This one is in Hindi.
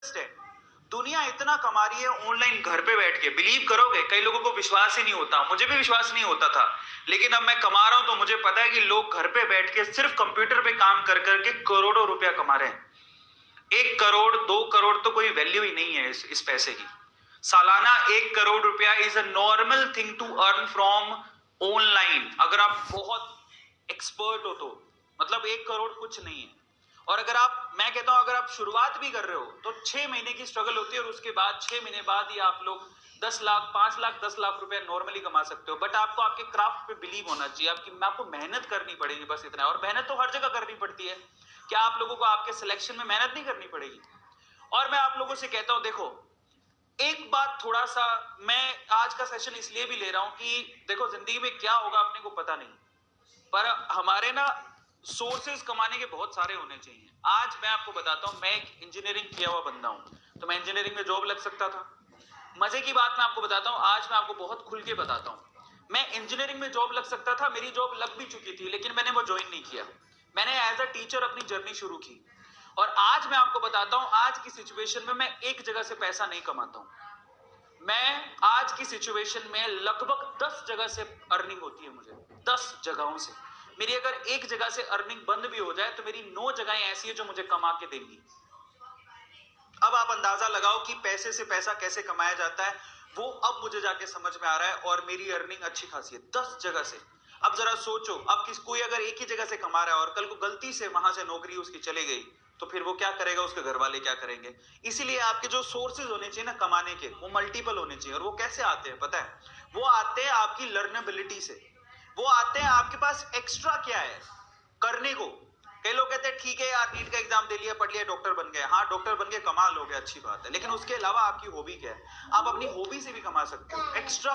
है। दुनिया इतना कमा रही है ऑनलाइन घर पे बैठ के, बिलीव करोगे कई लोगों को विश्वास ही नहीं होता, मुझे भी विश्वास नहीं होता था, लेकिन अब मैं कमा रहा हूं तो मुझे पता है कि लोग घर पे बैठ के सिर्फ कंप्यूटर पे काम कर करके करोड़ों रुपया कमा रहे हैं। 1 करोड़ 2 करोड़ तो कोई वैल्यू ही नहीं है इस पैसे की। सालाना 1 करोड़ रुपया is a normal thing to earn from online. अगर आप बहुत एक्सपर्ट हो तो मतलब 1 करोड़ कुछ नहीं है। और अगर आप, मैं कहता हूं अगर आप शुरुआत भी कर रहे हो तो 6 महीने की स्ट्रगल होती है और उसके बाद 6 महीने बाद ही आप लोग 10 लाख 5 लाख 10 लाख रुपए नॉर्मली कमा सकते हो। बट आपको आपके क्राफ्ट पे बिलीव होना चाहिए, आपको मेहनत करनी पड़ेगी, बस इतना। और मेहनत तो हर जगह करनी पड़ती है, क्या आप लोगों को आपके सिलेक्शन में मेहनत नहीं करनी पड़ेगी? और मैं आप लोगों से कहता हूं, देखो एक बात थोड़ा सा, मैं आज का सेशन इसलिए भी ले रहा हूं कि देखो जिंदगी में क्या होगा अपने को पता नहीं, पर हमारे ना सोर्सेज कमाने के बहुत सारे होने चाहिए। आज मैं आपको बताता हूं, मैं एक इंजीनियरिंग किया हुआ बंदा हूं, तो मैं इंजीनियरिंग में जॉब लग सकता था। मजे की बात मैं आपको बताता हूं, आज मैं आपको बहुत खुल के बताता हूं, मैं इंजीनियरिंग में जॉब लग सकता था, मेरी जॉब लग भी चुकी थी, लेकिन मैंने वो ज्वाइन नहीं किया। मैंने एज अ टीचर अपनी जर्नी शुरू की। और आज मैं आपको बताता हूं, आज की सिचुएशन में मैं एक जगह से पैसा नहीं कमाता हूं। मैं आज की सिचुएशन में लगभग 10 जगह से अर्निंग होती है मुझे, 10 जगहों से। मेरी अगर एक जगह से अर्निंग बंद भी हो जाए तो मेरी 9 जगहें ऐसी है जो मुझे कमा के देंगी। अब आप अंदाजा लगाओ कि पैसे से पैसा कैसे कमाया जाता है, वो अब मुझे जाके समझ में आ रहा है। और मेरी अर्निंग अच्छी खासी है 10 जगह से। अब जरा सोचो, अब कोई अगर एक ही जगह से कमा रहा है और कल को गलती से वहां से नौकरी उसकी चली गई तो फिर वो क्या करेगा, उसके घर वाले क्या करेंगे? इसीलिए आपके जो सोर्सेज होने चाहिए ना कमाने के, वो मल्टीपल होने चाहिए। और वो कैसे आते हैं पता है? वो आते हैं आपकी लर्नेबिलिटी से। वो आते हैं आपके पास एक्स्ट्रा क्या है करने को। कई लोग कहते हैं ठीक है यार, नीट का एग्जाम दे लिया, पढ़ लिया, डॉक्टर बन गए। हाँ, डॉक्टर बन के कमा लोगे, अच्छी बात है, लेकिन उसके अलावा आपकी हॉबी क्या है? आप अपनी हॉबी से भी कमा सकते हो एक्स्ट्रा।